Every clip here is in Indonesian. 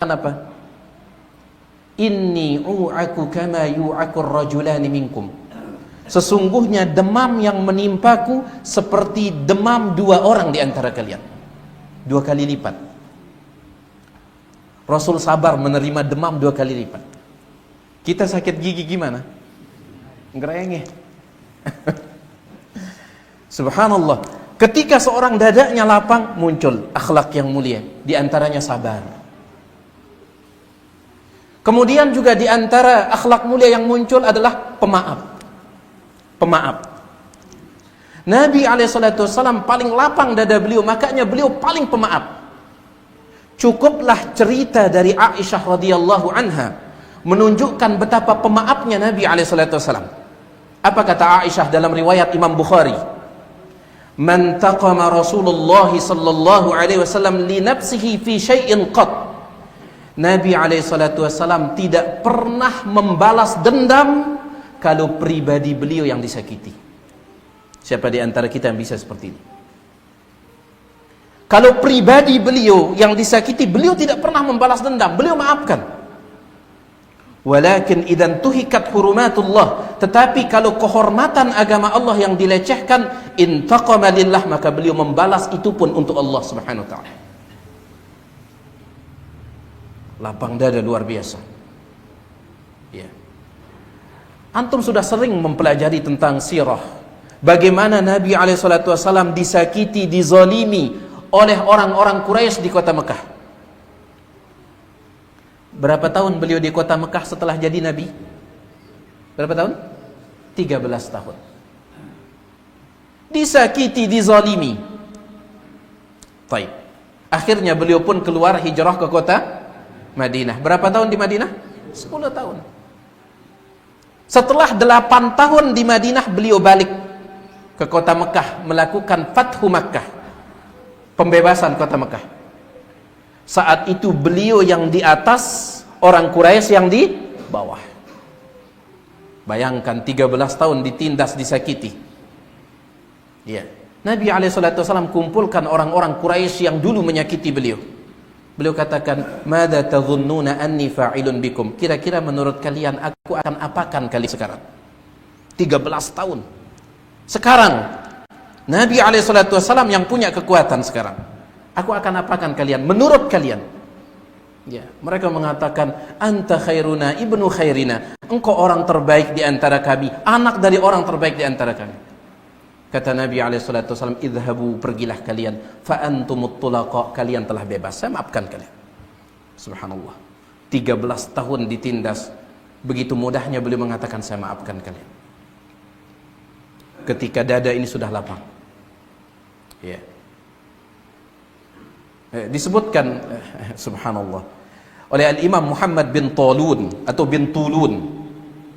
apa? Inni u'aku kama yu'akur rajulani minkum. Sesungguhnya demam yang menimpaku seperti demam dua orang di antara kalian. 2 kali lipat. Rasul sabar menerima demam 2 kali lipat. Kita sakit gigi gimana? Ngerengeh. Subhanallah. Ketika seorang dadanya lapang, muncul akhlak yang mulia. Di antaranya sabar. Kemudian juga di antara akhlak mulia yang muncul adalah pemaaf. Pemaaf. Nabi SAW paling lapang dada beliau, makanya beliau paling pemaaf. Cukuplah cerita dari Aisyah radhiyallahu anha menunjukkan betapa pemaafnya Nabi SAW. Apa kata Aisyah dalam riwayat Imam Bukhari? Man taqama Rasulullah sallallahu alaihi wasallam li nafsihi fi syai'in qat. Nabi SAW tidak pernah membalas dendam kalau pribadi beliau yang disakiti. Siapa di antara kita yang bisa seperti ini? Kalau pribadi beliau yang disakiti, beliau tidak pernah membalas dendam, beliau maafkan. Walakin idan tuhikat hurumatullah, tetapi kalau kehormatan agama Allah yang dilecehkan, intaqama lillah, maka beliau membalas itu pun untuk Allah Subhanahu wa taala. Lapang dada luar biasa. Ya. Antum sudah sering mempelajari tentang sirah. Bagaimana Nabi SAW disakiti, dizalimi oleh orang-orang Quraisy di kota Mekah. Berapa tahun beliau di kota Mekah setelah jadi Nabi? Berapa tahun? 13 tahun. Disakiti, dizalimi. Baik. Akhirnya beliau pun keluar hijrah ke kota Madinah. Berapa tahun di Madinah? 10 tahun. Setelah 8 tahun di Madinah, beliau balik ke kota Mekah, melakukan Fathu Makkah, pembebasan kota Mekah. Saat itu beliau yang di atas, orang Quraisy yang di bawah. Bayangkan 13 tahun ditindas, disakiti. Ya. Nabi SAW kumpulkan orang-orang Quraisy yang dulu menyakiti beliau. Beliau katakan, "Madza tadhunnuna anni fa'ilun bikum?" Kira-kira menurut kalian aku akan apakan kali sekarang? 13 tahun. Sekarang Nabi SAW yang punya kekuatan sekarang. Aku akan apakan kalian? Menurut kalian? Ya, mereka mengatakan, "Anta khairuna ibnu khairina." Engkau orang terbaik di antara kami, anak dari orang terbaik di antara kami. Kata Nabi SAW, "Idhabu, pergilah kalian, fa antumut tulaqa, kalian telah bebas, saya maafkan kalian." Subhanallah. 13 tahun ditindas, begitu mudahnya beliau mengatakan, "Saya maafkan kalian." Ketika dada ini sudah lapang. Ya. Disebutkan subhanallah oleh Al-Imam Muhammad bin Talun atau bin Tulun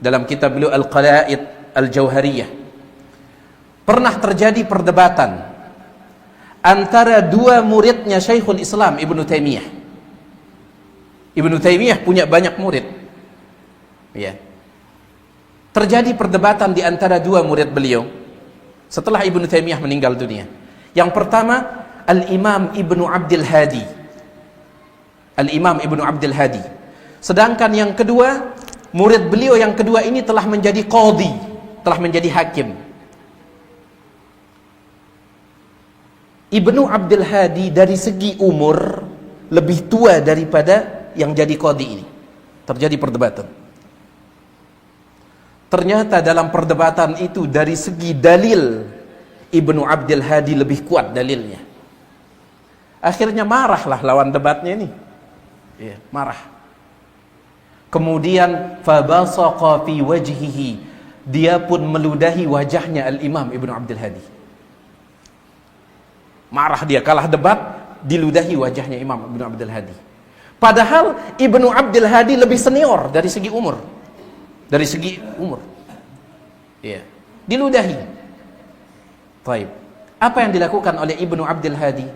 dalam kitab beliau Al-Qala'id Al-Jauhariyah. Pernah terjadi perdebatan antara 2 muridnya Syekhul Islam Ibnu Taimiyah. Ibnu Taimiyah punya banyak murid. Ya. Terjadi perdebatan di antara 2 murid beliau setelah Ibnu Taimiyah meninggal dunia. Yang pertama, Al-Imam Ibnu Abdul Hadi. Al-Imam Ibnu Abdul Hadi. Sedangkan yang kedua, murid beliau yang kedua ini telah menjadi qadhi, telah menjadi hakim. Ibnu Abdul Hadi dari segi umur lebih tua daripada yang jadi qadhi ini. Terjadi perdebatan. Ternyata dalam perdebatan itu dari segi dalil, Ibnu Abdul Hadi lebih kuat dalilnya. Akhirnya marahlah lawan debatnya ini. Ya, marah. Kemudian fabasaqa fi wajhihi, dia pun meludahi wajahnya Al-Imam Ibnu Abdul Hadi. Marah dia, kalah debat, diludahi wajahnya Imam Ibnu Abdul Hadi. Padahal Ibnu Abdul Hadi lebih senior dari segi umur. Dari segi umur. Iya, diludahi. Baik. Apa yang dilakukan oleh Ibnu Abdul Hadi?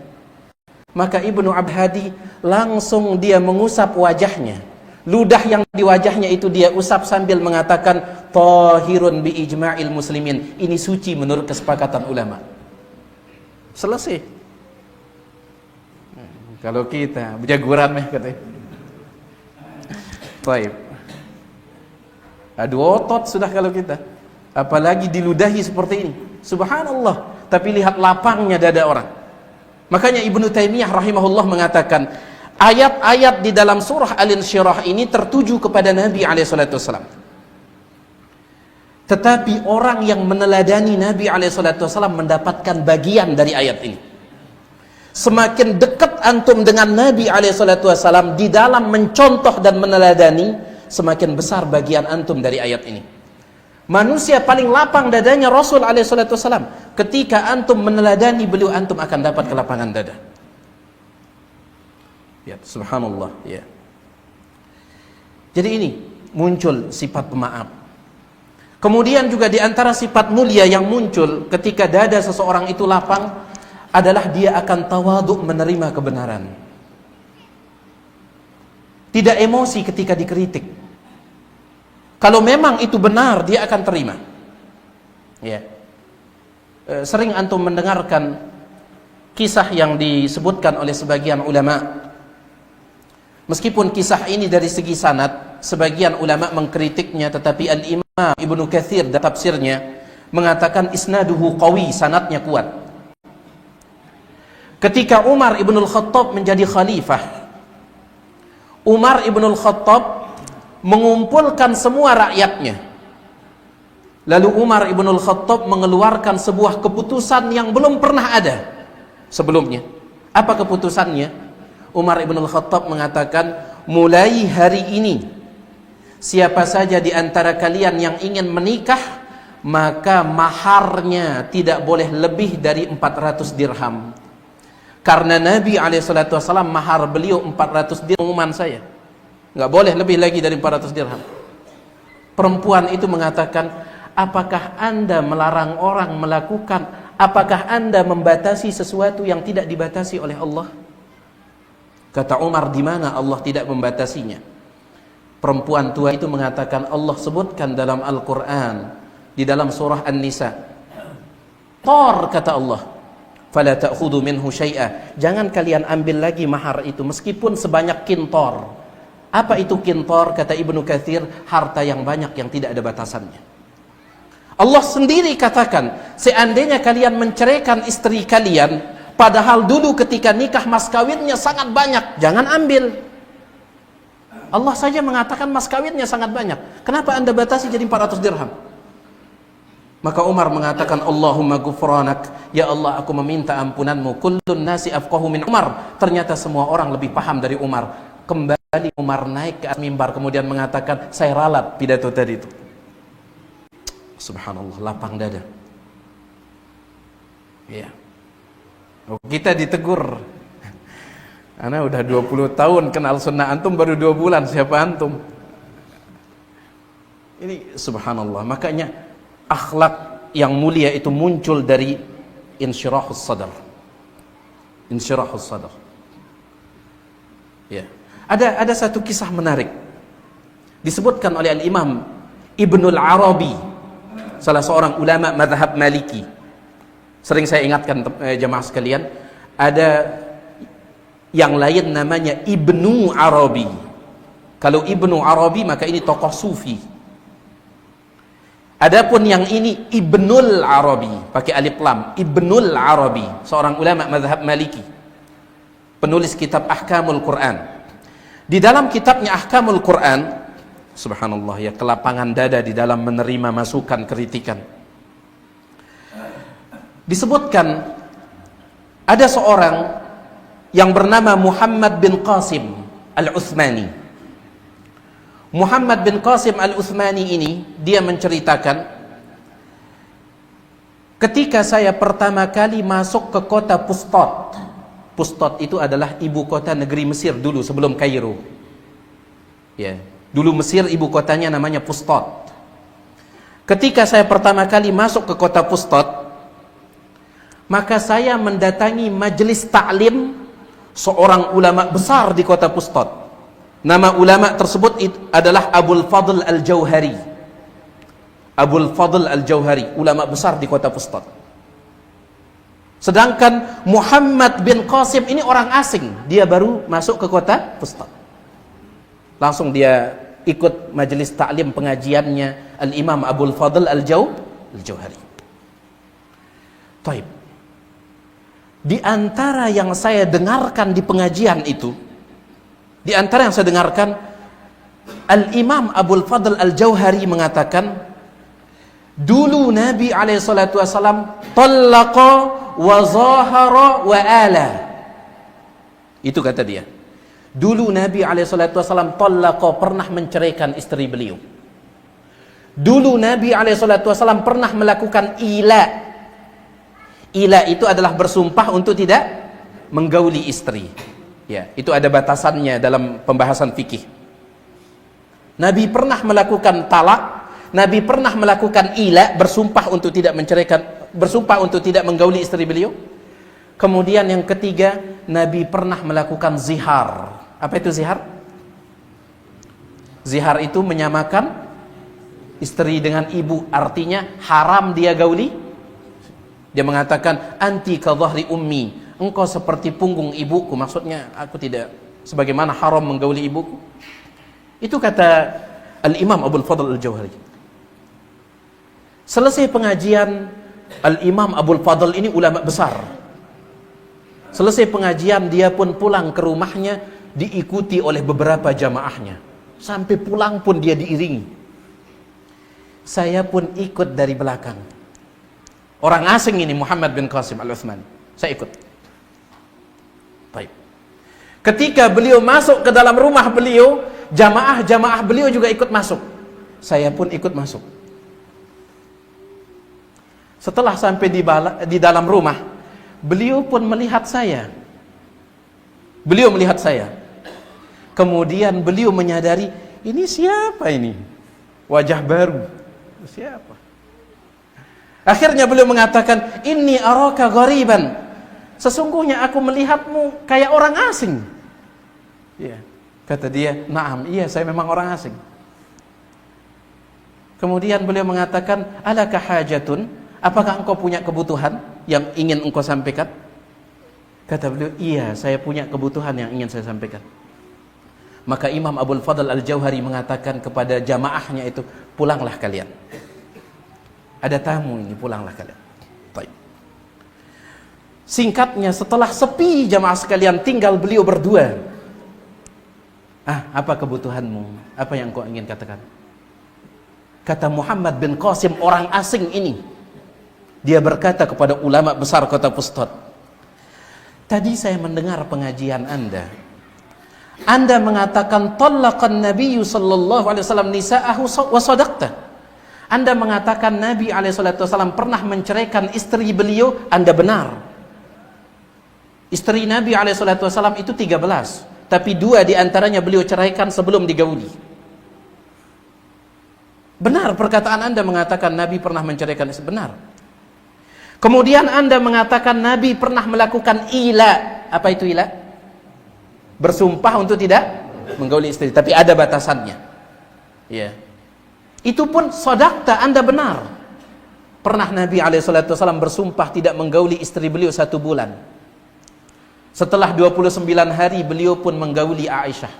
Maka Ibnu Abdul Hadi langsung dia mengusap wajahnya. Ludah yang di wajahnya itu dia usap sambil mengatakan, "Tahirun bi ijma'il muslimin." Ini suci menurut kesepakatan ulama. Selesai. Kalau kita jagoran meh katanya. Baik. Adu otot sudah kalau kita. Apalagi diludahi seperti ini. Subhanallah. Tapi lihat lapangnya dada orang. Makanya Ibnu Taimiyah rahimahullah mengatakan, ayat-ayat di dalam surah Al-Insyirah ini tertuju kepada Nabi SAW. Tetapi orang yang meneladani Nabi SAW mendapatkan bagian dari ayat ini. Semakin dekat antum dengan Nabi SAW di dalam mencontoh dan meneladani, semakin besar bagian antum dari ayat ini. Manusia paling lapang dadanya Rasul SAW. Ketika antum meneladani beliau, antum akan dapat kelapangan dada. Ya, subhanallah, ya. Jadi ini muncul sifat pemaaf. Kemudian juga di antara sifat mulia yang muncul ketika dada seseorang itu lapang adalah dia akan tawaduk menerima kebenaran. Tidak emosi ketika dikritik. Kalau memang itu benar, dia akan terima. Ya. Sering antum mendengarkan kisah yang disebutkan oleh sebagian ulama. Meskipun kisah ini dari segi sanad, sebagian ulama mengkritiknya, tetapi Al-Imam Ibnu Katsir dalam tafsirnya mengatakan isnaduhu qawi, sanadnya kuat. Ketika Umar Ibnul Khattab menjadi khalifah, Umar Ibnul Khattab mengumpulkan semua rakyatnya. Lalu Umar Ibnul Khattab mengeluarkan sebuah keputusan yang belum pernah ada sebelumnya. Apa keputusannya? Umar Ibnul Khattab mengatakan, mulai hari ini siapa saja di antara kalian yang ingin menikah, maka maharnya tidak boleh lebih dari 400 dirham. Karena Nabi SAW mahar beliau 400 dirham. Pengumuman saya, nggak boleh lebih lagi dari 400 dirham. Perempuan itu mengatakan, apakah anda melarang orang melakukan, apakah anda membatasi sesuatu yang tidak dibatasi oleh Allah? Kata Umar, di mana Allah tidak membatasinya? Perempuan tua itu mengatakan, Allah sebutkan dalam Al-Quran, di dalam surah An-Nisa, Tor, kata Allah, fala ta'khudhu minhu syai'a, jangan kalian ambil lagi mahar itu meskipun sebanyak kintor. Apa itu kintor? Kata Ibnu Katsir, harta yang banyak yang tidak ada batasannya. Allah sendiri katakan, seandainya kalian menceraikan istri kalian, padahal dulu ketika nikah mas kawinnya sangat banyak, jangan ambil. Allah saja mengatakan mas kawinnya sangat banyak. Kenapa anda batasi jadi 400 dirham? Maka Umar mengatakan, Allahumma ghufranak, ya Allah aku meminta ampunanmu. Kullun nasi afqahu min Umar. Ternyata semua orang lebih paham dari Umar. Kembali Umar naik ke atas mimbar, kemudian mengatakan, saya ralat pidato tadi itu. Subhanallah, lapang dada. Ya. Kita ditegur, ana udah 20 tahun kenal sunnah, antum baru 2 bulan, siapa antum? Ini subhanallah. Makanya akhlak yang mulia itu muncul dari insyirahus sadar. Insyirahus sadar. Ya. Ada satu kisah menarik disebutkan oleh Al-Imam Ibnul Arabi, salah seorang ulama mazhab Maliki. Sering saya ingatkan jemaah sekalian, ada yang lain namanya Ibnu Arabi. Kalau Ibnu Arabi maka ini tokoh sufi. Adapun yang ini Ibnul Arabi, pakai alif lam, Ibnul Arabi, seorang ulama mazhab Maliki, penulis kitab Ahkamul Quran. Di dalam kitabnya Ahkamul Quran, subhanallah ya, kelapangan dada di dalam menerima masukan, kritikan. Disebutkan ada seorang yang bernama Muhammad bin Qasim Al-Uthmani. Muhammad bin Qasim Al-Uthmani ini, dia menceritakan, ketika saya pertama kali masuk ke kota Fustat. Fustat itu adalah ibu kota negeri Mesir dulu sebelum Kairo. Ya, dulu Mesir ibu kotanya namanya Fustat. Ketika saya pertama kali masuk ke kota Fustat, maka saya mendatangi majelis ta'lim seorang ulama besar di kota Fustat. Nama ulama tersebut adalah Abul Fadl Al-Jauhari. Abul Fadl Al-Jauhari, ulama besar di kota Fustat. Sedangkan Muhammad bin Qasim ini orang asing, dia baru masuk ke kota Fustat. Langsung dia ikut majelis taklim pengajiannya Al-Imam Abul Fadl Al-Jauhari. Taib. Di antara yang saya dengarkan di pengajian itu, di antara yang saya dengarkan, Al-Imam Abul Fadl Al-Jauhari mengatakan, dulu Nabi SAW tallaqa wa zahara wa ala. Itu kata dia. Dulu Nabi SAW tallaqa, pernah menceraikan istri beliau. Dulu Nabi SAW pernah melakukan ila. Ila itu adalah bersumpah untuk tidak menggauli istri. Ya, itu ada batasannya dalam pembahasan fikih. Nabi pernah melakukan talak, Nabi pernah melakukan ila, bersumpah untuk tidak menceraikan, bersumpah untuk tidak menggauli istri beliau. Kemudian yang ketiga, Nabi pernah melakukan zihar. Apa itu zihar? Zihar itu menyamakan istri dengan ibu, artinya haram dia gauli. Dia mengatakan, anti ka dhahri ummi, engkau seperti punggung ibuku, maksudnya aku tidak sebagaimana haram menggauli ibuku. Itu kata Al-Imam Abul Fadl Al-Jauhari. Selesai pengajian, Al-Imam Abul Fadl ini ulama besar. Selesai pengajian, dia pun pulang ke rumahnya, diikuti oleh beberapa jamaahnya. Sampai pulang pun dia diiringi. Saya pun ikut dari belakang. Orang asing ini, Muhammad bin Qasim Al-Uthmani. Saya ikut. Baik. Ketika beliau masuk ke dalam rumah beliau, jamaah-jamaah beliau juga ikut masuk. Saya pun ikut masuk. Setelah sampai di dalam rumah, beliau pun melihat saya. Beliau melihat saya. Kemudian beliau menyadari, ini siapa ini? Wajah baru. Siapa? Akhirnya beliau mengatakan, inni araka ghariban. Sesungguhnya aku melihatmu kayak orang asing. Ya. Kata dia, "Na'am, iya saya memang orang asing." Kemudian beliau mengatakan, "Alaka hajatun? Apakah engkau punya kebutuhan yang ingin engkau sampaikan?" Kata beliau, "Iya, saya punya kebutuhan yang ingin saya sampaikan." Maka Imam Abul Fadl Al-Jauhari mengatakan kepada jamaahnya itu, "Pulanglah kalian. Ada tamu ini, pulanglah kalian." Baik. Singkatnya, setelah sepi jamaah sekalian, tinggal beliau berdua. Apa kebutuhanmu? Apa yang kau ingin katakan? Kata Muhammad bin Qasim, orang asing ini, dia berkata kepada ulama besar kota Fustat, "Tadi saya mendengar pengajian Anda mengatakan talaqan Nabi sallallahu alaihi wasallam nisa'ahu wa sadaqta. Anda mengatakan Nabi alaihi wasallam pernah menceraikan istri beliau, Anda benar. Istri Nabi alaihi wasallam itu 13, tapi 2 diantaranya beliau ceraikan sebelum digauli. Benar perkataan Anda mengatakan Nabi pernah menceraikan istri, benar. Kemudian Anda mengatakan Nabi pernah melakukan ila. Apa itu ila? Bersumpah untuk tidak menggauli istri, tapi ada batasannya. Ya. Itu pun sadaqta, Anda benar. Pernah Nabi SAW bersumpah tidak menggauli istri beliau 1 bulan. Setelah 29 hari beliau pun menggauli Aisyah.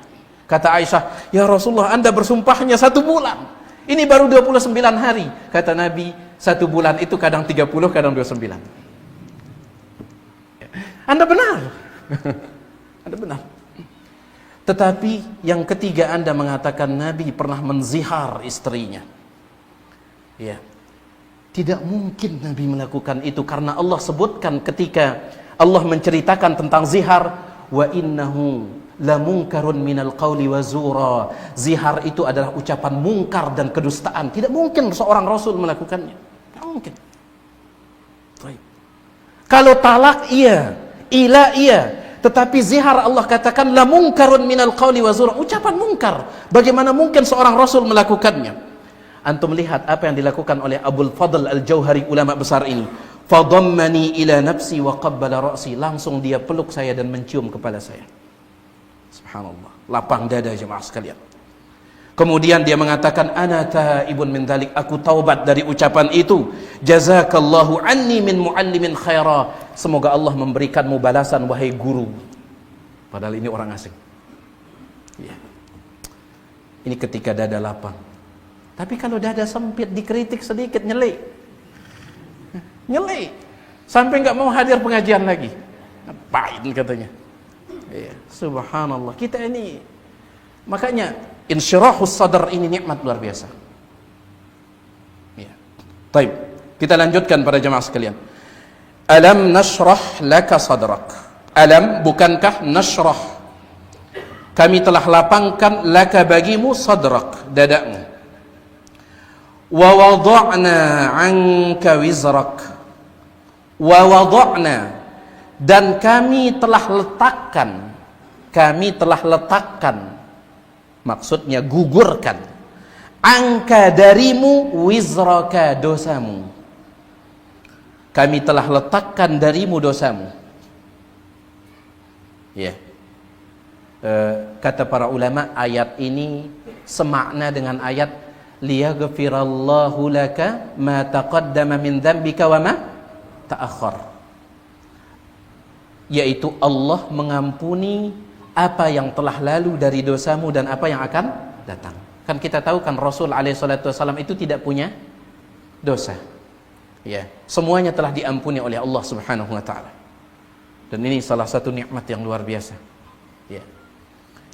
Kata Aisyah, "Ya Rasulullah, Anda bersumpahnya 1 bulan. Ini baru 29 hari." Kata Nabi, 1 bulan itu kadang 30, kadang 29. Anda benar. Anda benar. Tetapi yang ketiga, Anda mengatakan Nabi pernah menzihar istrinya. Ya. Tidak mungkin Nabi melakukan itu, karena Allah sebutkan ketika Allah menceritakan tentang zihar, wa innahu lamunkarun minal qawli wa zura. Zihar itu adalah ucapan mungkar dan kedustaan. Tidak mungkin seorang Rasul melakukannya. Tidak mungkin. Baik. Kalau talak iya, ila iya, tetapi zihar Allah katakan la munkarun minal qawli wa zura, ucapan mungkar. Bagaimana mungkin seorang Rasul melakukannya? Antum lihat apa yang dilakukan oleh Abul Fadl Al-Jauhari, ulama besar ini. Fadammani ila nafsi wa qabbala ra'si. Langsung dia peluk saya dan mencium kepala saya. Subhanallah, lapang dada jemaah sekalian. Kemudian dia mengatakan, "Ana taibun min dzalik." Aku taubat dari ucapan itu. "Jazakallahu anni min muallimin khaira." Semoga Allah memberikanmu balasan wahai guru. Padahal ini orang asing. Ya. Ini ketika dada lapang. Tapi kalau dada sempit, dikritik sedikit, nyelek. Sampai nggak mau hadir pengajian lagi. Ngapain katanya. Ya, subhanallah. Kita ini, makanya insyirahus sadar ini nikmat luar biasa. Ya. Taib. Kita lanjutkan para jemaah sekalian. Alam nashrah laka sadrak. Alam, bukankah nashrah, kami telah lapangkan laka bagimu sadrak, dadamu. Wa wada'na 'anka wizrak. Wa wada'na, dan kami telah letakkan, maksudnya gugurkan, angka darimu, wizraka, dosamu. Kami telah letakkan darimu dosamu. Ya. Kata para ulama, ayat ini semakna dengan ayat liyaghfirallahu laka ma taqaddama min dzambika wa ma ta'akhkhar, yaitu Allah mengampuni apa yang telah lalu dari dosamu dan apa yang akan datang. Kan kita tahu kan Rasul alaihi salatu wasallam itu tidak punya dosa. Ya, semuanya telah diampuni oleh Allah Subhanahu wa taala. Dan ini salah satu nikmat yang luar biasa. Ya.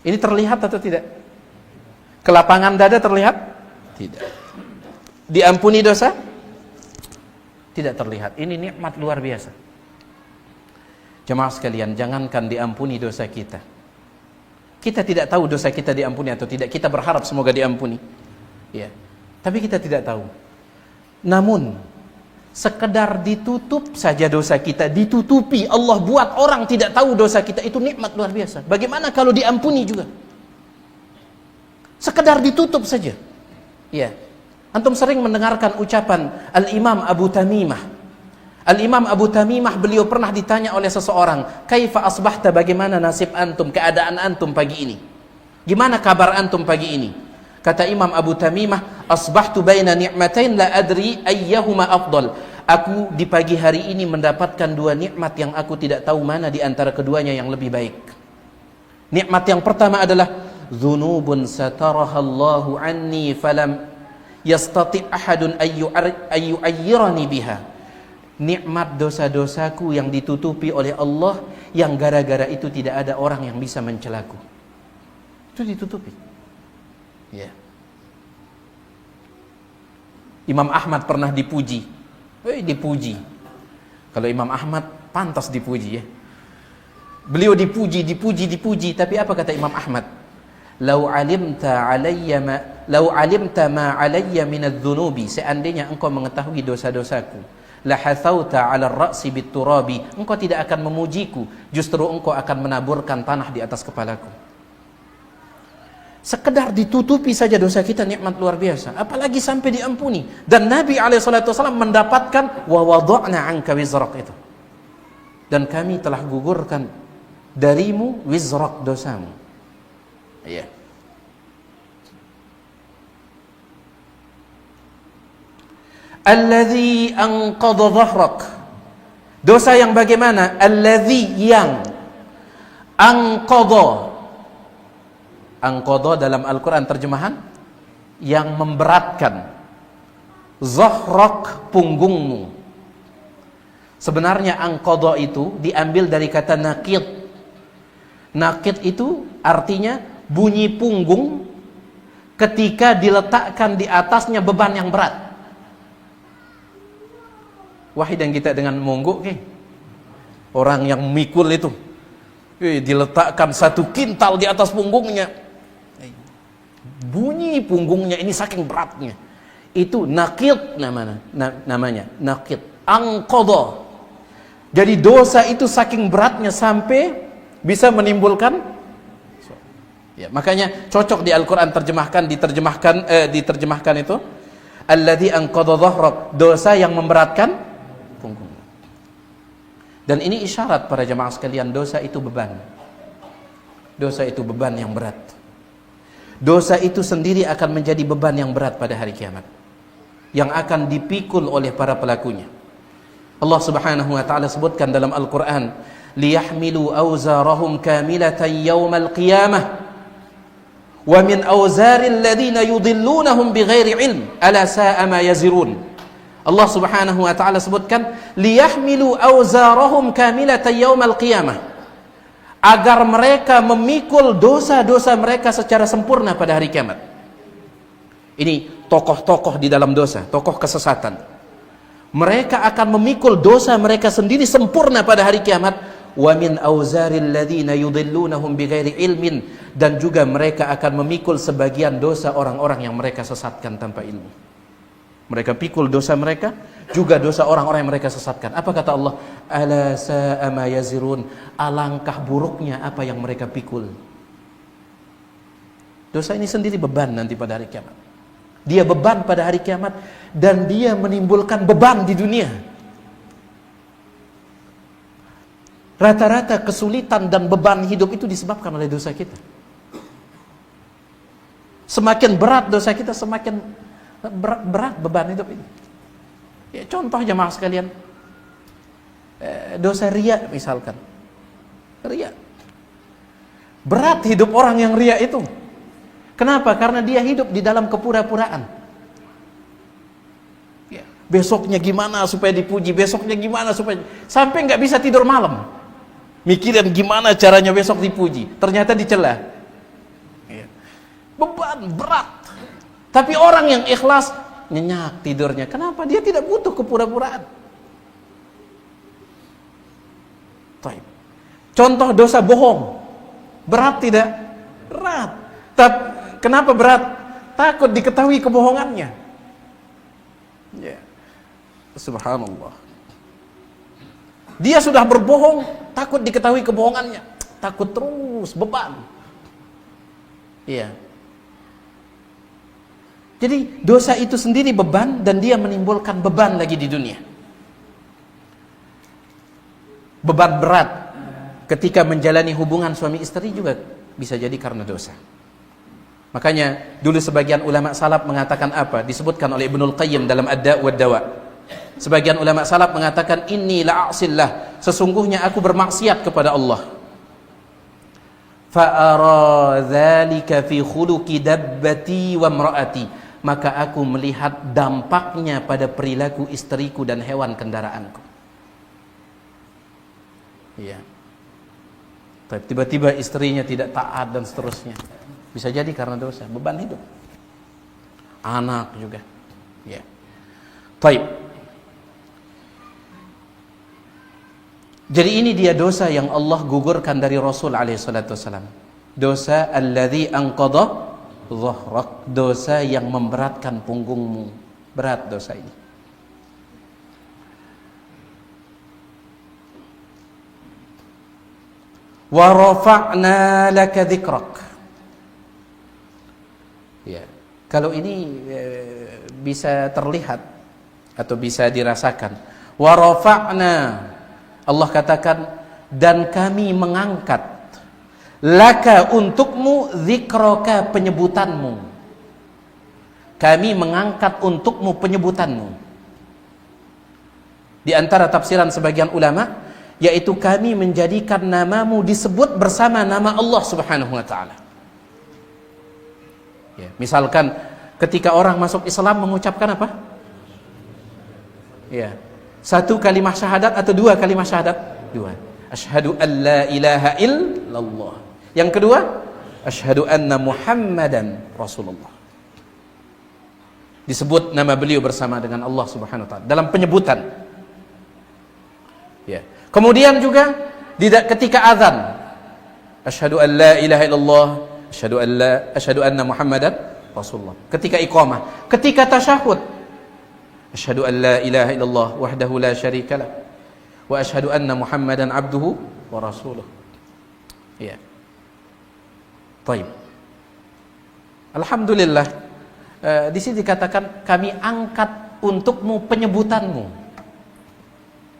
Ini terlihat atau tidak? Kelapangan dada terlihat? Tidak. Diampuni dosa? Tidak terlihat. Ini nikmat luar biasa. Jemaah sekalian, jangankan diampuni dosa kita. Kita tidak tahu dosa kita diampuni atau tidak. Kita berharap semoga diampuni. Ya. Tapi kita tidak tahu. Namun sekedar ditutup saja dosa kita, ditutupi, Allah buat orang tidak tahu dosa kita, itu nikmat luar biasa. Bagaimana kalau diampuni juga? Sekedar ditutup saja. Ya. Antum sering mendengarkan ucapan Al-Imam Abu Tamimah. Al-Imam Abu Tamimah, beliau pernah ditanya oleh seseorang, "Kaifa asbahta, bagaimana nasib antum, keadaan antum pagi ini? Gimana kabar antum pagi ini?" Kata Imam Abu Tamimah, "Asbahtu baina ni'matain la adri ayyahuma afdal." Aku di pagi hari ini mendapatkan dua nikmat yang aku tidak tahu mana di antara keduanya yang lebih baik. Nikmat yang pertama adalah dzunubun sataraha Allahu anni falam yastati ahadun ayyu'ayyirani biha. Nikmat dosa-dosaku yang ditutupi oleh Allah, yang gara-gara itu tidak ada orang yang bisa mencelaku. Itu ditutupi. Ya. Imam Ahmad pernah dipuji. Dipuji. Kalau Imam Ahmad pantas dipuji ya. Beliau dipuji, tapi apa kata Imam Ahmad? Lau alimta ma alayya min adz-dzunubi, seandainya engkau mengetahui dosa-dosaku, la hathauta 'ala ar-ra'si bit-turabi, engkau tidak akan memujiku, justru engkau akan menaburkan tanah di atas kepalaku. Sekedar ditutupi saja dosa kita, nikmat luar biasa, apalagi sampai diampuni. Dan Nabi SAW mendapatkan wa wada'na 'anka wizrak itu, dan kami telah gugurkan darimu wizrak, dosamu. Ya. Alladzi anqadha dhahrak, dosa yang bagaimana? Alladzi, yang anqadha dalam Al-Quran terjemahan yang memberatkan, zahrak, punggungmu. Sebenarnya anqadha itu diambil dari kata naqid. Naqid itu artinya bunyi punggung ketika diletakkan di atasnya beban yang berat. Wahid yang kita dengan monggok, orang yang mikul itu, diletakkan 1 kintal di atas punggungnya, bunyi punggungnya ini saking beratnya. Itu naqid namanya naqid, anqadha. Jadi dosa itu saking beratnya sampai bisa menimbulkan, ya, makanya cocok di Al-Quran diterjemahkan itu alladzi anqadha dhahrak, dosa yang memberatkan punggung. Dan ini isyarat para jemaah sekalian, dosa itu beban. Dosa itu beban yang berat. Dosa itu sendiri akan menjadi beban yang berat pada hari kiamat, yang akan dipikul oleh para pelakunya. Allah Subhanahu wa taala sebutkan dalam Al-Qur'an, liyahmilu awzarahum kamilatan yaumal qiyamah wa min awzaril ladzina yudhillunahum bighairi ilm ala sa'a ma yazirun. Allah Subhanahu wa taala sebutkan liyahmilu awzarahum kamilatan yaumal qiyamah, agar mereka memikul dosa-dosa mereka secara sempurna pada hari kiamat. Ini tokoh-tokoh di dalam dosa, tokoh kesesatan. Mereka akan memikul dosa mereka sendiri sempurna pada hari kiamat. Wa min auzaril ladzina yudhillunahum bighairi ilmin, dan juga mereka akan memikul sebagian dosa orang-orang yang mereka sesatkan tanpa ilmu. Mereka pikul dosa mereka, juga dosa orang-orang yang mereka sesatkan. Apa kata Allah? Ala sa'a ma yazirun, alangkah buruknya apa yang mereka pikul. Dosa ini sendiri beban nanti pada hari kiamat. Dia beban pada hari kiamat, dan dia menimbulkan beban di dunia. Rata-rata kesulitan dan beban hidup itu disebabkan oleh dosa kita. Semakin berat dosa kita, semakin berat beban hidup ini. Ya, contoh jemaah sekalian, dosa riya misalkan. Riya. Berat hidup orang yang riya itu. Kenapa? Karena dia hidup di dalam kepura-puraan. Ya, besoknya gimana supaya dipuji, besoknya gimana supaya, sampai nggak bisa tidur malam. Mikirin gimana caranya besok dipuji, ternyata dicela. Ya. Beban berat. Tapi orang yang ikhlas nyenyak tidurnya. Kenapa? Dia tidak butuh kepura-puraan. Contoh dosa bohong. Berat tidak? Berat. Tapi kenapa berat? Takut diketahui kebohongannya. Ya. Subhanallah. Dia sudah berbohong, takut diketahui kebohongannya. Takut terus, beban. Iya. Jadi dosa itu sendiri beban, dan dia menimbulkan beban lagi di dunia. Beban berat ketika menjalani hubungan suami istri juga bisa jadi karena dosa. Makanya dulu sebagian ulama salaf mengatakan apa? Disebutkan oleh Ibnul Qayyim dalam Ad-Da' wad Dawa. Sebagian ulama salaf mengatakan inni la'asillah, sesungguhnya aku bermaksiat kepada Allah. Fa'ara dzalika fi khuluqi dabbati wa imraati, maka aku melihat dampaknya pada perilaku istriku dan hewan kendaraanku. Iya. Tiba-tiba istrinya tidak taat dan seterusnya. Bisa jadi karena dosa, beban hidup. Anak juga. Ya. Baik. Jadi ini dia dosa yang Allah gugurkan dari Rasul alaihissalam. Dosa alladzi anqadha dhahrak, dosa yang memberatkan punggungmu. Berat dosa ini. Wa rafa'na laka dzikrak. Ya, kalau ini bisa terlihat atau bisa dirasakan. Wa rafa'na, Allah katakan, dan kami mengangkat laka untukmu dzikraka, penyebutanmu. Kami mengangkat untukmu penyebutanmu. Di antara tafsiran sebagian ulama, yaitu kami menjadikan namamu disebut bersama nama Allah Subhanahu wa taala. Ya, misalkan ketika orang masuk Islam mengucapkan apa? Ya. Satu kalimat syahadat atau dua kalimat syahadat? Dua. Asyhadu an la ilaha illallah. Yang kedua, asyhadu anna Muhammadan Rasulullah. Disebut nama beliau bersama dengan Allah Subhanahu wa taala dalam penyebutan. Ya. Kemudian juga ketika azan, asyhadu an la ilaha illallah, asyhadu anna Muhammadan Rasulullah. Ketika iqamah, ketika tasyahud, asyhadu an la ilaha illallah wahdahu la syarikalah wa asyhadu anna Muhammadan abduhu wa rasuluh. Ya. Baik. Alhamdulillah, di sini dikatakan kami angkat untukmu penyebutanmu.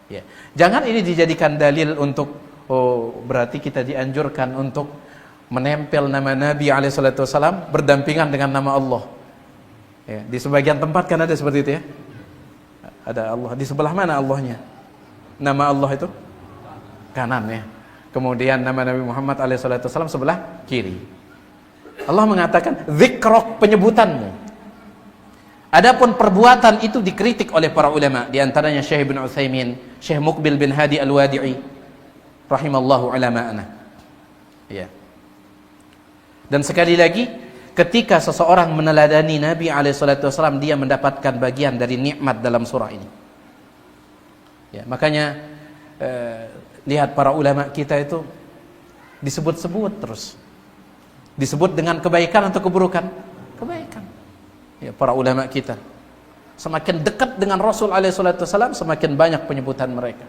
Ya. Jangan ini dijadikan dalil untuk berarti kita dianjurkan untuk menempel nama Nabi alaihissalam berdampingan dengan nama Allah. Ya. Di sebagian tempat kan ada seperti itu ya. Ada Allah. Di sebelah mana Allahnya? Nama Allah itu kanan ya. Kemudian nama Nabi Muhammad alaihissalam sebelah kiri. Allah mengatakan dzikrok, penyebutanmu. Adapun perbuatan itu dikritik oleh para ulama, di antaranya Syekh Ibn Utsaimin, Syekh Muqbil bin Hadi Al-Wadi'i rahimallahu ulama'ana. Ya. Dan sekali lagi, ketika seseorang meneladani Nabi SAW, dia mendapatkan bagian dari nikmat dalam surah ini. Ya, makanya lihat para ulama kita itu disebut-sebut terus. Disebut dengan kebaikan atau keburukan? Kebaikan. Ya, para ulama kita semakin dekat dengan Rasul SAW, semakin banyak penyebutan mereka.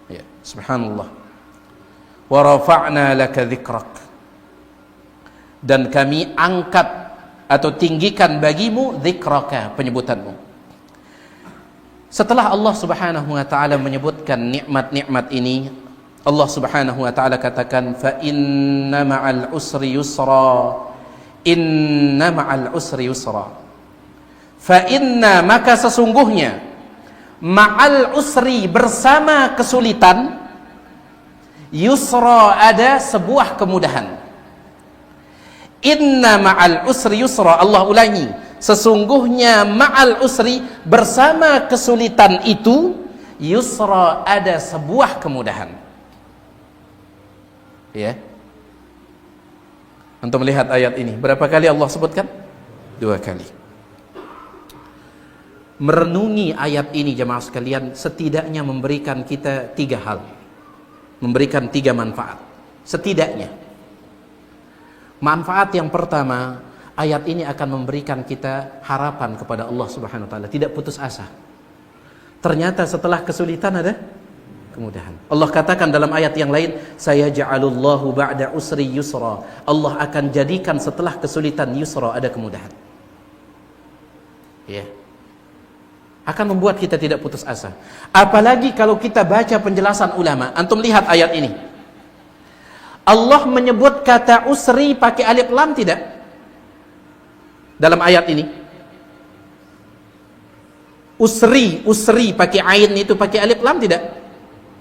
Ya, subhanallah. Wa rafa'na laka dzikrak. Dan kami angkat atau tinggikan bagimu dzikraka, penyebutanmu. Setelah Allah Subhanahu wa taala menyebutkan nikmat-nikmat ini, Allah Subhanahu wa taala katakan fa inna ma'al usri yusra. Inna ma'al usri yusra. Fa inna, maka sesungguhnya, ma'al usri, bersama kesulitan, yusra, ada sebuah kemudahan. Inna ma'al usri yusra. Allah ulangi, sesungguhnya ma'al usri, bersama kesulitan itu, yusra, ada sebuah kemudahan. Ya. Antum melihat ayat ini, berapa kali Allah sebutkan? 2 kali. Merenungi ayat ini jemaah sekalian, setidaknya memberikan kita 3 hal. Memberikan 3 manfaat. Setidaknya. Manfaat yang pertama, ayat ini akan memberikan kita harapan kepada Allah Subhanahu wa taala, tidak putus asa. Ternyata setelah kesulitan ada kemudahan. Allah katakan dalam ayat yang lain, sayaj'alullahu ba'da usri yusra. Allah akan jadikan setelah kesulitan yusra, ada kemudahan. Ya. Akan membuat kita tidak putus asa. Apalagi kalau kita baca penjelasan ulama. Antum lihat ayat ini. Allah menyebut kata usri pakai alif lam tidak? Dalam ayat ini. Usri pakai ain itu pakai alif lam tidak?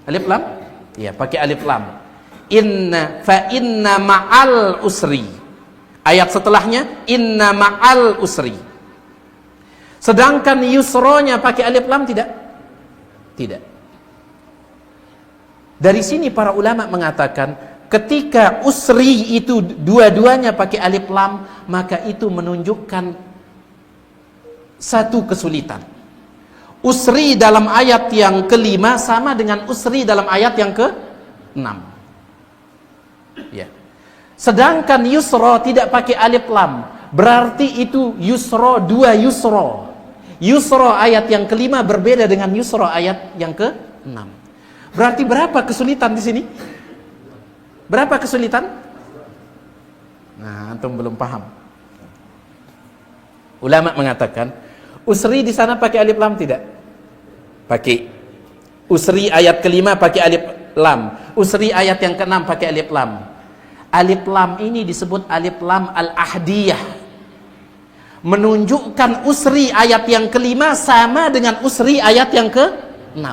Alif lam? Iya, pakai alif lam. Inna ma'al usri. Ayat setelahnya inna ma'al usri. Sedangkan yusronya pakai alif lam tidak? Tidak. Dari sini para ulama mengatakan, ketika usri itu dua-duanya pakai alif lam, maka itu menunjukkan satu kesulitan. Usri dalam ayat yang ke-5 sama dengan usri dalam ayat yang ke-6. Ya. Sedangkan yusra tidak pakai alif lam, berarti itu yusra, 2 yusra. Yusra ayat yang ke-5 berbeda dengan yusra ayat yang ke-6. Berarti berapa kesulitan di sini? Berapa kesulitan? Nah, antum belum paham. Ulama mengatakan, usri di sana pakai alif lam tidak? Pakai. Usri ayat ke-5 pakai alif lam. Usri ayat yang ke-6 pakai alif lam. Alif lam ini disebut alif lam al-ahdiyah. Menunjukkan usri ayat yang ke-5 sama dengan usri ayat yang ke-6.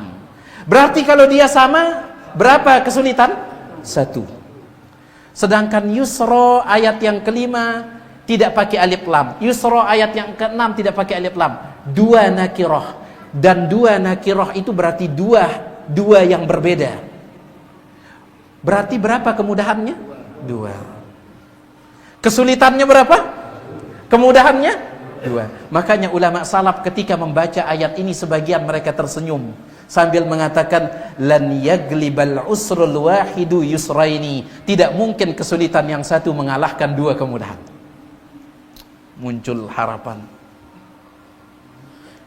Berarti kalau dia sama, berapa kesulitan? 1. Sedangkan yusra ayat yang ke-5 tidak pakai alif lam. Yusra ayat yang ke-6 tidak pakai alif lam. 2 nakirah. Dan 2 nakirah itu berarti dua yang berbeda. Berarti berapa kemudahannya? 2. Kesulitannya berapa? Kemudahannya? 2. Makanya ulama salaf ketika membaca ayat ini, sebagian mereka tersenyum sambil mengatakan, lan yaglibal usrul wahidu yusraini. Tidak mungkin kesulitan yang satu mengalahkan 2 kemudahan. Muncul harapan.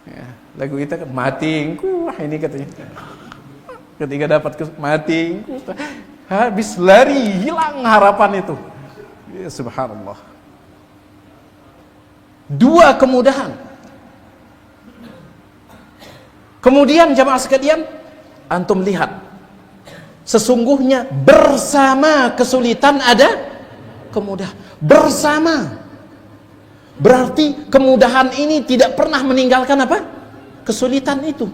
Ya, lagu kita kan matingku, ini katanya. Ketika dapat matingku, habis lari, hilang harapan itu. Ya, subhanallah. 2 kemudahan. Kemudian jamaah sekalian, antum lihat, sesungguhnya bersama kesulitan ada kemudahan. Bersama. Berarti kemudahan ini tidak pernah meninggalkan apa? Kesulitan itu.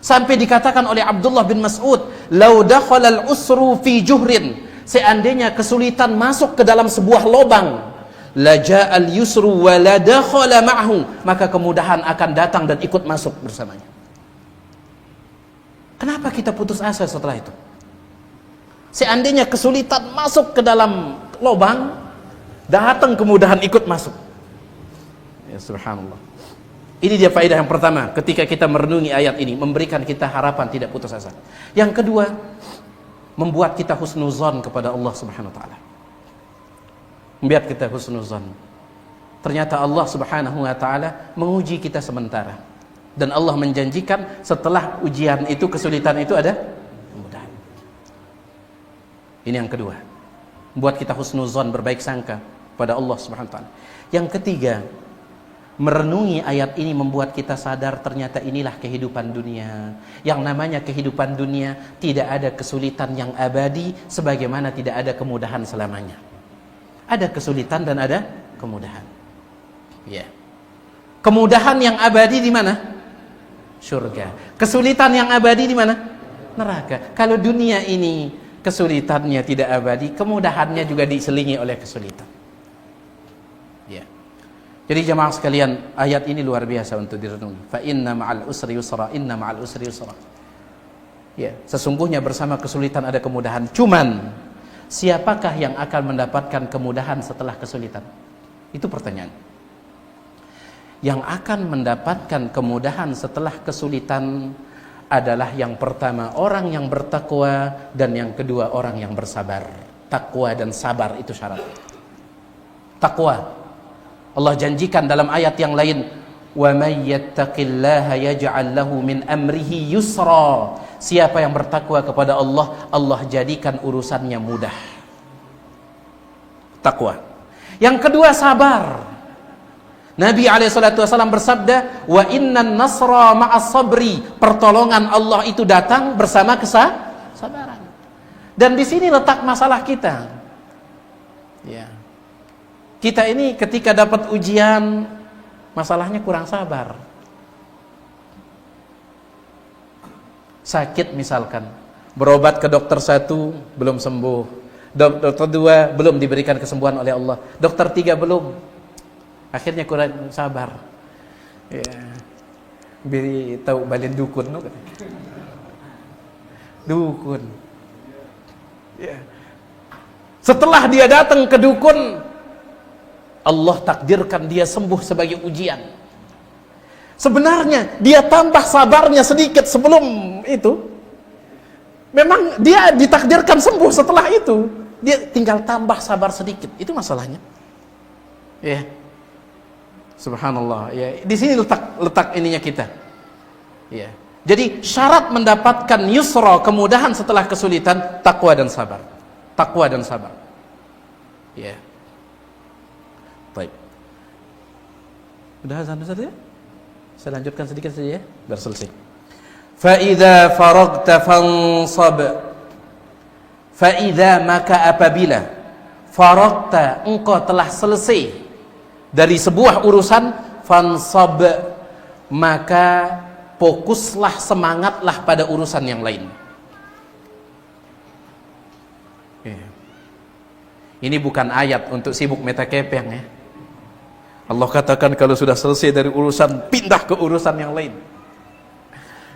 Sampai dikatakan oleh Abdullah bin Mas'ud, "Lau dakhalal usru fi juhrin." Seandainya kesulitan masuk ke dalam sebuah lubang, la ja'al yusru wa la dakhala ma'hu, maka kemudahan akan datang dan ikut masuk bersamanya. Kenapa kita putus asa setelah itu? Seandainya kesulitan masuk ke dalam lubang, datang kemudahan ikut masuk. Ya subhanallah. Ini dia faedah yang pertama ketika kita merenungi ayat ini, memberikan kita harapan tidak putus asa. Yang kedua, membuat kita husnuzon kepada Allah Subhanahu wa taala. Membuat kita husnuzon. Ternyata Allah Subhanahu wa taala menguji kita sementara. Dan Allah menjanjikan setelah ujian itu, kesulitan itu ada kemudahan. Ini yang kedua. Membuat kita husnuzon, berbaik sangka pada Allah Subhanahu wa taala. Yang ketiga, merenungi ayat ini membuat kita sadar ternyata inilah kehidupan dunia. Yang namanya kehidupan dunia, tidak ada kesulitan yang abadi sebagaimana tidak ada kemudahan selamanya. Ada kesulitan dan ada kemudahan. Ya. Kemudahan yang abadi di mana? Surga. Kesulitan yang abadi di mana? Neraka. Kalau dunia ini kesulitannya tidak abadi, kemudahannya juga diselingi oleh kesulitan. Ya. Jadi jemaah sekalian, ayat ini luar biasa untuk direnungi. Fa inna ma'al usri yusra, inna ma'al usri yusra. Ya, sesungguhnya bersama kesulitan ada kemudahan. Cuman siapakah yang akan mendapatkan kemudahan setelah kesulitan? Itu pertanyaan. Yang akan mendapatkan kemudahan setelah kesulitan adalah yang pertama orang yang bertakwa, dan yang kedua orang yang bersabar. Takwa dan sabar itu syarat. Takwa, Allah janjikan dalam ayat yang lain, wa may yattaqillaha yaj'al lahu min amrihi yusra. Siapa yang bertakwa kepada Allah, Allah jadikan urusannya mudah. Takwa. Yang kedua sabar. Nabi SAW bersabda, wa innan nasra ma'as sabri. Pertolongan Allah itu datang bersama kesabaran. Dan di sini letak masalah kita. Ya. Kita ini ketika dapat ujian, masalahnya kurang sabar. Sakit misalkan, berobat ke dokter 1 belum sembuh, dokter 2 belum diberikan kesembuhan oleh Allah, dokter 3 belum, akhirnya kurang sabar. Ya, beri tahu balik dukun, dukun. Ya. Setelah dia datang ke dukun, Allah takdirkan dia sembuh sebagai ujian. Sebenarnya dia tambah sabarnya sedikit sebelum itu. Memang dia ditakdirkan sembuh setelah itu. Dia tinggal tambah sabar sedikit. Itu masalahnya. Ya. Subhanallah. Ya. Di sini letak ininya kita. Ya. Jadi syarat mendapatkan yusra, kemudahan setelah kesulitan, takwa dan sabar. Takwa dan sabar. Ya. Baik. Udah azan Ustaz ya? Saya lanjutkan sedikit saja ya, biar selesai. Fa idza faragta fansab. Fa idza, maka apabila faragta, engkau telah selesai dari sebuah urusan, fansab, maka fokuslah, semangatlah pada urusan yang lain. Ini bukan ayat untuk sibuk metakepeng ya. Allah katakan kalau sudah selesai dari urusan, pindah ke urusan yang lain.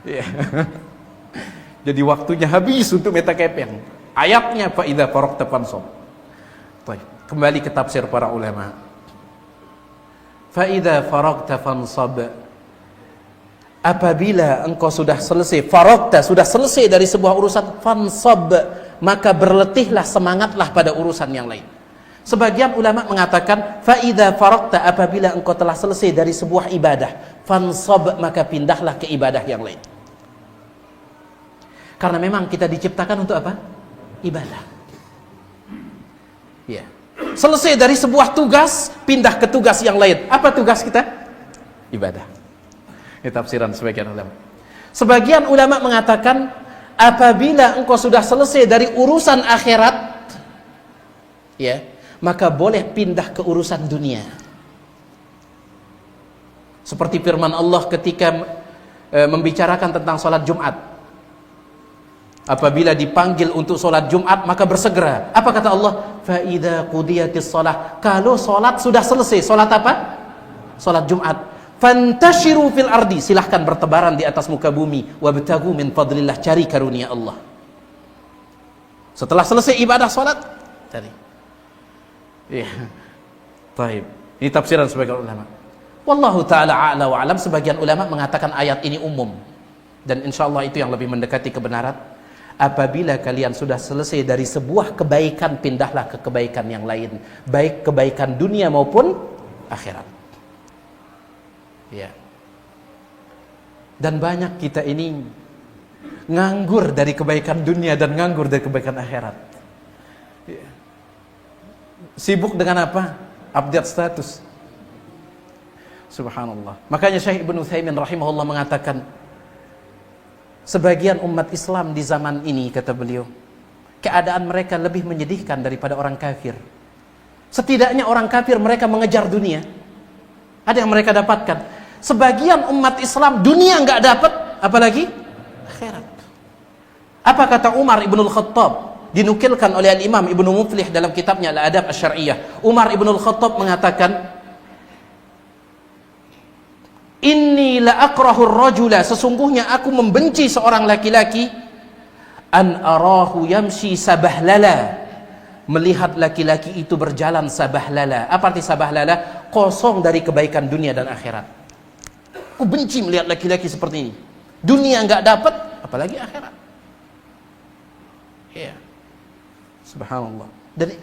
Ya. Jadi waktunya habis untuk metakepeng. Ayatnya fa idza faragta fansab. Baik, kembali ke tafsir para ulama. Fa idza faragta fansab. Apabila engkau sudah selesai, faragta, sudah selesai dari sebuah urusan, fansab, maka berletihlah, semangatlah pada urusan yang lain. Sebagian ulama mengatakan fa idza faragta, apabila engkau telah selesai dari sebuah ibadah, fansab, maka pindahlah ke ibadah yang lain. Karena memang kita diciptakan untuk apa? Ibadah. Ya. Selesai dari sebuah tugas, pindah ke tugas yang lain. Apa tugas kita? Ibadah. Ini tafsiran sebagian ulama. Sebagian ulama mengatakan apabila engkau sudah selesai dari urusan akhirat, ya, maka boleh pindah ke urusan dunia. Seperti firman Allah ketika membicarakan tentang sholat Jumat. Apabila dipanggil untuk sholat Jumat, maka bersegera. Apa kata Allah? fa idza qudiyatis shalah, kalau salat sudah selesai, salat apa? Salat Jumat, fantashiru fil ardi, silahkan bertebaran di atas muka bumi, wabtagu min fadlillah, cari karunia Allah. Setelah selesai ibadah salat, cari. Iya. Baik. Ini tafsiran sebagian ulama. Wallahu taala a'la wa alam. Sebagian ulama mengatakan ayat ini umum, dan insyaallah itu yang lebih mendekati kebenaran. Apabila kalian sudah selesai dari sebuah kebaikan, pindahlah ke kebaikan yang lain, baik kebaikan dunia maupun akhirat. Ya. Dan banyak kita ini nganggur dari kebaikan dunia dan nganggur dari kebaikan akhirat. Ya. Sibuk dengan apa? Update status. Subhanallah. Makanya Syekh Ibnu Utsaimin rahimahullah mengatakan, sebagian umat Islam di zaman ini, kata beliau, keadaan mereka lebih menyedihkan daripada orang kafir. Setidaknya orang kafir mereka mengejar dunia, ada yang mereka dapatkan. Sebagian umat Islam dunia nggak dapat, apalagi akhirat. Apa kata Umar ibnul Khattab? Dinukilkan oleh Al-Imam Ibnu Muflih dalam kitabnya Al-Adab Asy-Syar'iyyah. Umar ibnul Khattab mengatakan, inni la akrahur rajula, sesungguhnya aku membenci seorang laki-laki, an arahu yamshi sabahlala, melihat laki-laki itu berjalan sabahlala. Apa arti sabahlala? Kosong dari kebaikan dunia dan akhirat. Aku benci melihat laki-laki seperti ini. Dunia enggak dapat, apalagi akhirat. Ya. Subhanallah. Dan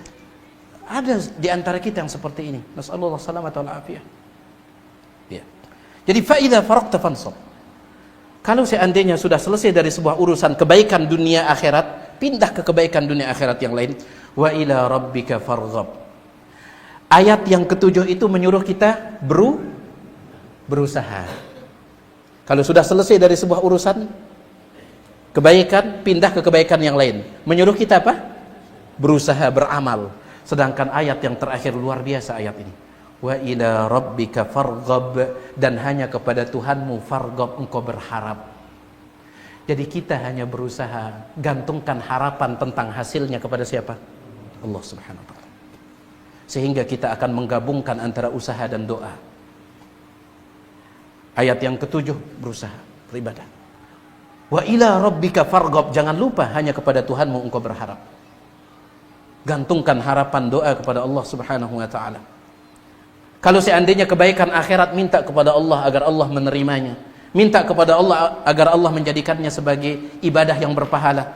ada di antara kita yang seperti ini. Nasallallahu salamata wal afiyah. Ya. Jadi faida faraqta fansab. Kalau seandainya sudah selesai dari sebuah urusan kebaikan dunia akhirat, pindah ke kebaikan dunia akhirat yang lain. Wa ila rabbika farghab. Ayat yang ketujuh itu menyuruh kita berusaha. Kalau sudah selesai dari sebuah urusan kebaikan, pindah ke kebaikan yang lain. Menyuruh kita apa? Berusaha, beramal. Sedangkan ayat yang terakhir luar biasa ayat ini. Wa ila rabbika farghab, dan hanya kepada Tuhanmu farghab, engkau berharap. Jadi kita hanya berusaha, gantungkan harapan tentang hasilnya kepada siapa? Allah Subhanahu wa taala. Sehingga kita akan menggabungkan antara usaha dan doa. Ayat yang ketujuh, berusaha, beribadah. Wa ila rabbika farghab, jangan lupa hanya kepada Tuhanmu engkau berharap. Gantungkan harapan doa kepada Allah Subhanahu wa taala. Kalau seandainya kebaikan akhirat, minta kepada Allah agar Allah menerimanya. Minta kepada Allah agar Allah menjadikannya sebagai ibadah yang berpahala.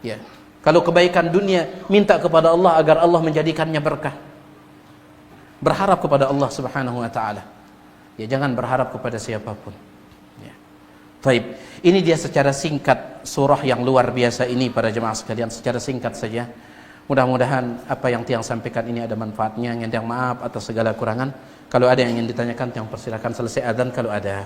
Ya. Kalau kebaikan dunia, minta kepada Allah agar Allah menjadikannya berkah. Berharap kepada Allah Subhanahu wa taala. Ya, jangan berharap kepada siapapun. Ya. Baik, ini dia secara singkat surah yang luar biasa ini para jemaah sekalian, secara singkat saja. Mudah-mudahan apa yang Tiang sampaikan ini ada manfaatnya. Yang maaf atas segala kurangan. Kalau ada yang ingin ditanyakan, Tiang persilakan selesai adzan kalau ada.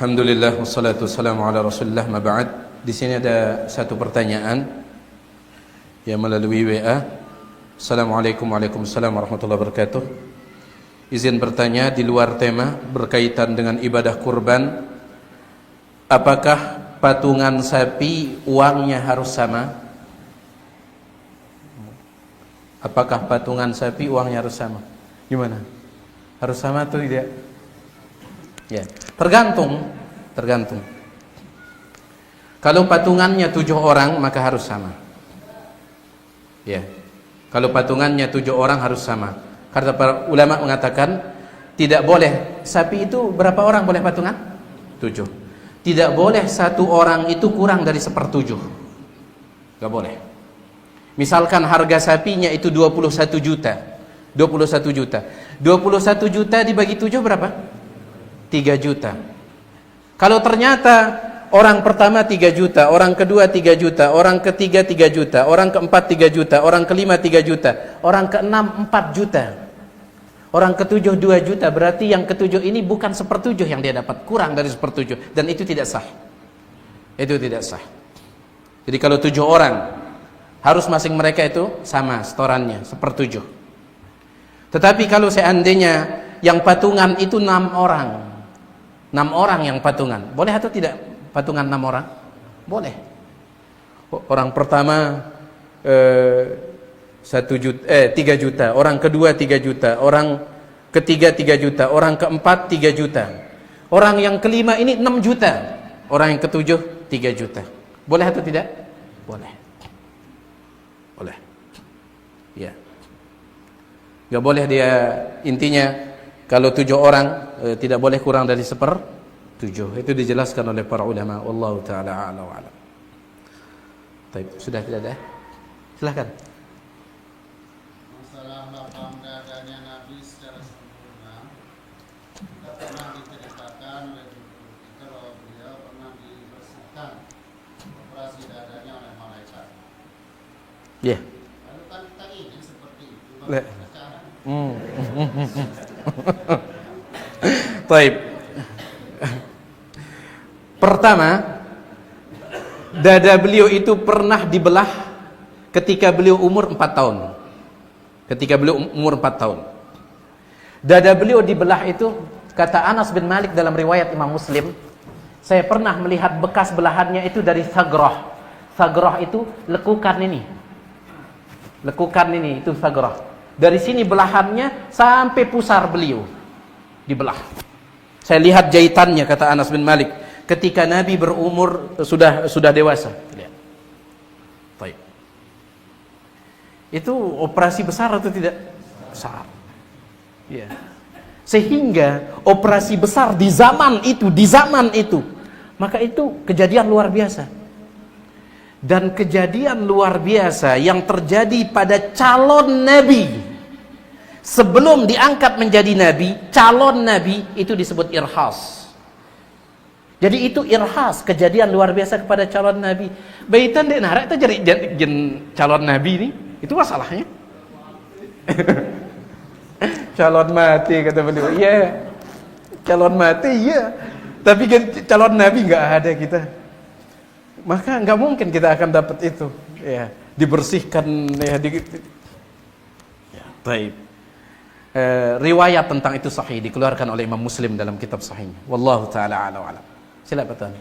Alhamdulillah wassalatu wassalamu ala Rasulillah ma ba'd. Di sini ada satu pertanyaan yang melalui WA. Assalamualaikum Waalaikumsalam warahmatullahi wabarakatuh. Izin bertanya di luar tema berkaitan dengan ibadah kurban. Apakah patungan sapi uangnya harus sama? Apakah patungan sapi uangnya harus sama? Gimana? Harus sama atau tidak? Ya, tergantung. Kalau patungannya 7 orang maka harus sama. Ya, kalau patungannya 7 orang harus sama. Karena para ulama mengatakan tidak boleh sapi itu berapa orang boleh patungan? 7. Tidak boleh satu orang itu kurang dari 1/7. Gak boleh. Misalkan harga sapinya itu 21 juta. 21 juta. 21 juta dibagi 7 berapa? 3 juta. Kalau ternyata orang pertama 3 juta, orang kedua 3 juta, orang ketiga 3 juta, orang keempat 3 juta, orang kelima 3 juta, orang keenam 4 juta, orang ketujuh 2 juta, berarti yang ketujuh ini bukan 1/7 yang dia dapat, kurang dari 1/7, dan itu tidak sah. Itu tidak sah. Jadi kalau 7 orang harus masing mereka itu sama setorannya 1/7. Tetapi kalau seandainya yang patungan itu 6 orang, 6 orang yang patungan, boleh atau tidak patungan 6 orang? Boleh. Orang pertama 3 juta, orang kedua 3 juta, orang ketiga 3 juta, orang keempat 3 juta, orang yang kelima ini 6 juta, orang yang ketujuh 3 juta. Boleh atau tidak? Boleh. Boleh. Ya. Gak boleh dia, intinya kalau 7 orang tidak boleh kurang dari 1/7. Itu dijelaskan oleh para ulama. Wallahu taala a'lam wa a'lam. Baik, sudah tidak ada? Silakan. Masalah lapang dadanya Nabi secara sempurna tidak pernah diceritakan oleh kita bahwa beliau pernah dibersihkan operasi dadanya oleh malaikat. Ya. Lalu kan kita ingin seperti itu. Baik. Pertama, dada beliau itu pernah dibelah ketika beliau umur 4 tahun. Ketika beliau umur 4 tahun. Dada beliau dibelah itu, kata Anas bin Malik dalam riwayat Imam Muslim, saya pernah melihat bekas belahannya itu dari sagrah. Sagrah itu lekukan ini. Lekukan ini itu sagrah. Dari sini belahannya sampai pusar beliau dibelah. Saya lihat jahitannya, kata Anas bin Malik, ketika Nabi berumur sudah dewasa. Lihat. Baik. Itu operasi besar atau tidak? Besar. Ya. Sehingga operasi besar di zaman itu, maka itu kejadian luar biasa. Dan kejadian luar biasa yang terjadi pada calon nabi sebelum diangkat menjadi nabi, calon nabi itu disebut irhas. Jadi itu irhas, kejadian luar biasa kepada calon nabi. Baitan dek narak itu jadi calon nabi ini, itu masalahnya. Calon mati kata beliau. Iya. Calon mati iya. Tapi calon nabi enggak ada kita. Maka nggak mungkin kita akan dapat itu, ya, dibersihkan, ya, ya, baik. Riwayat tentang itu sahih dikeluarkan oleh Imam Muslim dalam kitab sahihnya. Wallahu taala a'lam wa a'lam. Silakan Pak.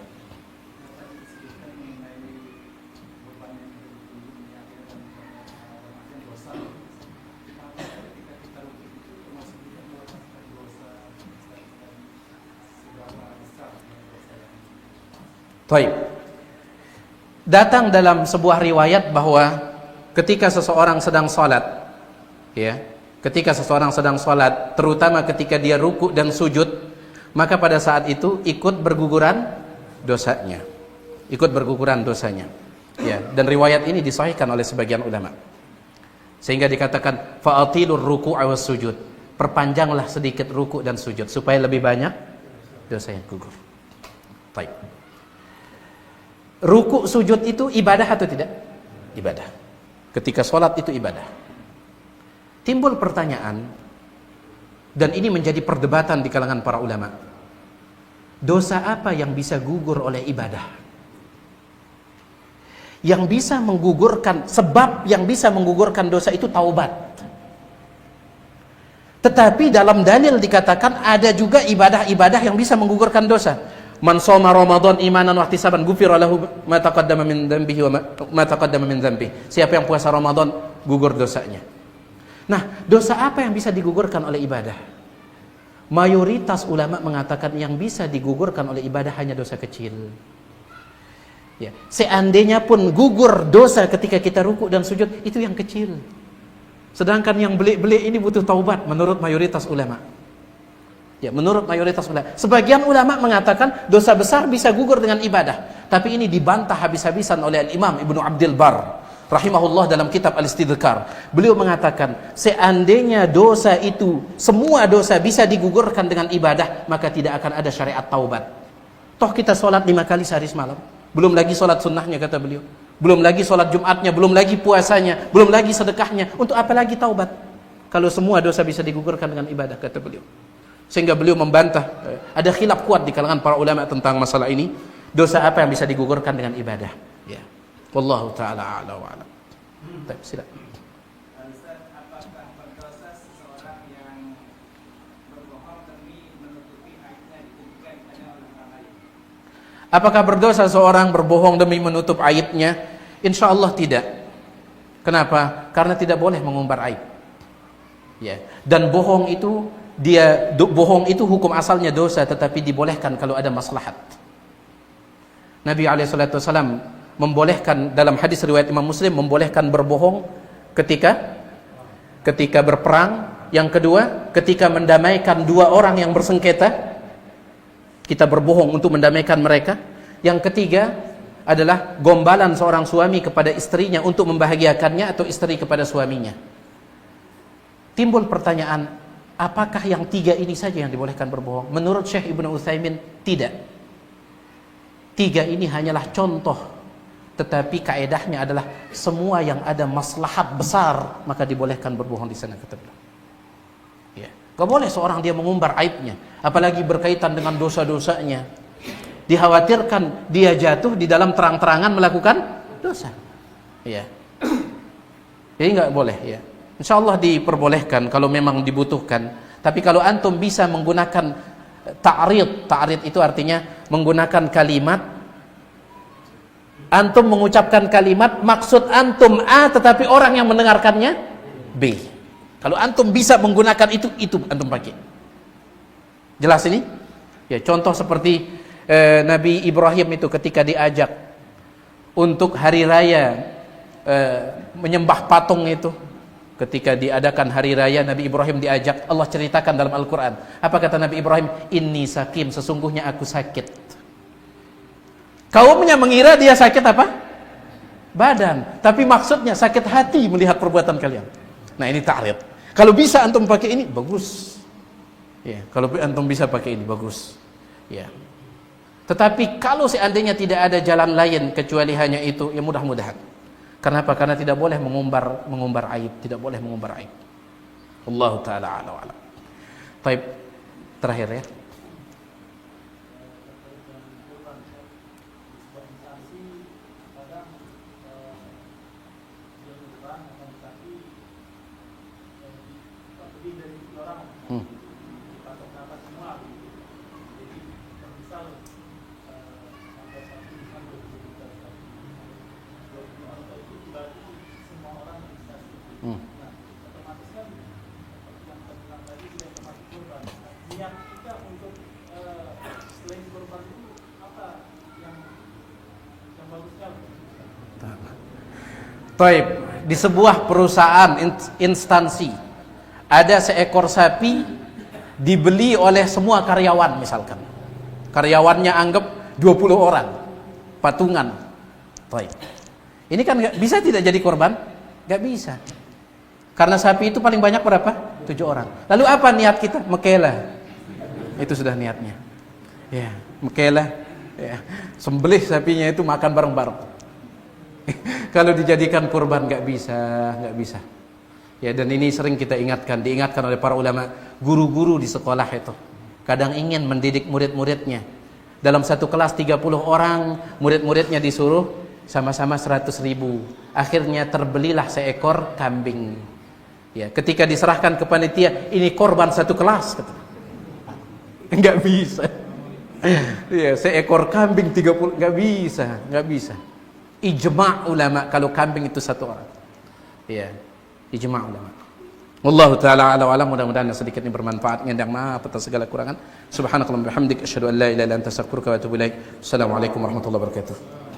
Baik. Datang dalam sebuah riwayat bahwa ketika seseorang sedang salat, ya, ketika seseorang sedang salat, terutama ketika dia ruku dan sujud, maka pada saat itu ikut berguguran dosanya. Ikut berguguran dosanya. Ya, dan riwayat ini disahihkan oleh sebagian ulama. Sehingga dikatakan fa'atilur ruku'a was sujud. Perpanjanglah sedikit ruku dan sujud supaya lebih banyak dosa yang gugur. Baik. Ruku sujud itu ibadah atau tidak? Ibadah. Ketika sholat itu ibadah. Timbul pertanyaan, dan ini menjadi perdebatan di kalangan para ulama. Dosa apa yang bisa gugur oleh ibadah? Yang bisa menggugurkan, sebab yang bisa menggugurkan dosa itu taubat. Tetapi dalam dalil dikatakan ada juga ibadah-ibadah yang bisa menggugurkan dosa. Man shoma Ramadan imanan wa ihtisaban ghufira lahu ma taqaddama min dhanbihi wa ma taqaddama min dhanbihi. Siapa yang puasa Ramadan, gugur dosanya. Nah, dosa apa yang bisa digugurkan oleh ibadah? Mayoritas ulama mengatakan yang bisa digugurkan oleh ibadah hanya dosa kecil. Ya, seandainya pun gugur dosa ketika kita ruku dan sujud, itu yang kecil. Sedangkan yang belik-belik ini butuh taubat menurut mayoritas ulama. Ya, menurut mayoritas ulama. Sebagian ulama mengatakan dosa besar bisa gugur dengan ibadah, tapi ini dibantah habis-habisan oleh Imam Ibnu Abdul Bar rahimahullah dalam kitab Al-Istidhkar. Beliau mengatakan, seandainya dosa itu, semua dosa bisa digugurkan dengan ibadah, maka tidak akan ada syariat taubat. Toh kita sholat 5 kali sehari semalam, belum lagi sholat sunnahnya kata beliau, belum lagi sholat Jumatnya, belum lagi puasanya, belum lagi sedekahnya. Untuk apa lagi taubat kalau semua dosa bisa digugurkan dengan ibadah, kata beliau. Sehingga beliau membantah, ada khilaf kuat di kalangan para ulama tentang masalah ini, dosa apa yang bisa digugurkan dengan ibadah. Ya, wallahu taala a'la wa a'lam. Baik, silakan. Ustaz, apakah berdosa seseorang yang berbohong demi menutupi aibnya ditujukan kepada orang lain? Apakah berdosa seorang berbohong demi menutup aibnya? Insya Allah tidak. Kenapa? Karena tidak boleh mengumbar aib. Ya. Dan bohong itu bohong itu hukum asalnya dosa, tetapi dibolehkan kalau ada maslahat. Nabi SAW membolehkan dalam hadis riwayat Imam Muslim, membolehkan berbohong ketika berperang. Yang kedua, ketika mendamaikan dua orang yang bersengketa, kita berbohong untuk mendamaikan mereka. Yang ketiga adalah gombalan seorang suami kepada istrinya untuk membahagiakannya, atau istri kepada suaminya. Timbul pertanyaan, apakah yang tiga ini saja yang dibolehkan berbohong? Menurut Syekh Ibnu Utsaimin, tidak. Tiga ini hanyalah contoh, tetapi kaedahnya adalah semua yang ada maslahat besar maka dibolehkan berbohong di sana, kata beliau. Ya, gak boleh seorang dia mengumbar aibnya, apalagi berkaitan dengan dosa-dosanya. Dikhawatirkan dia jatuh di dalam terang-terangan melakukan dosa. Ya, jadi nggak boleh. Ya, insya Allah diperbolehkan kalau memang dibutuhkan. Tapi kalau antum bisa menggunakan ta'rid itu artinya menggunakan kalimat, antum mengucapkan kalimat, maksud antum A tetapi orang yang mendengarkannya B. Kalau antum bisa menggunakan itu antum pakai. Jelas ini? Ya, contoh seperti Nabi Ibrahim itu ketika diajak untuk hari raya menyembah patung itu. Ketika diadakan hari raya, Nabi Ibrahim diajak, Allah ceritakan dalam Al-Quran. Apa kata Nabi Ibrahim? Inni sakim, sesungguhnya aku sakit. Kaumnya mengira dia sakit apa? Badan. Tapi maksudnya sakit hati melihat perbuatan kalian. Nah, ini ta'rid. Kalau bisa antum pakai ini, bagus. Ya, kalau antum bisa pakai ini, bagus. Ya. Tetapi kalau seandainya tidak ada jalan lain kecuali hanya itu, ya mudah-mudahan. Kenapa? Karena tidak boleh mengumbar aib, tidak boleh mengumbar aib. Allah taala a'la wa a'lam. Baik, terakhir ya. Baik, di sebuah perusahaan instansi ada seekor sapi dibeli oleh semua karyawan misalkan. Karyawannya anggap 20 orang, patungan. Baik. Ini kan bisa tidak jadi korban? Gak bisa. Karena sapi itu paling banyak berapa? 7 orang. Lalu apa niat kita? Mekela. Itu sudah niatnya. Ya, mekela. Ya. Sembelih sapinya itu makan bareng-bareng. Kalau dijadikan kurban nggak bisa. Ya, dan ini sering kita diingatkan oleh para ulama, guru-guru di sekolah itu kadang ingin mendidik murid-muridnya Dalam satu kelas 30 orang, murid-muridnya disuruh sama-sama 100.000. Akhirnya terbelilah seekor kambing. Ya, ketika diserahkan ke panitia, ini korban satu kelas, kata. Enggak bisa. Ya, seekor kambing 30, enggak bisa. Ijma' ulama kalau kambing itu satu orang. Ya, ijma' ulama. Wallahu taala ala wa alam, mudah-mudahan sedikit ini bermanfaat. Ngandang maaf atas segala kurangan. Subhanakallahumma bihamdik asyhadu an la ilaha illa anta astaghfiruka wa atubu ilaik. Assalamualaikum warahmatullahi wabarakatuh.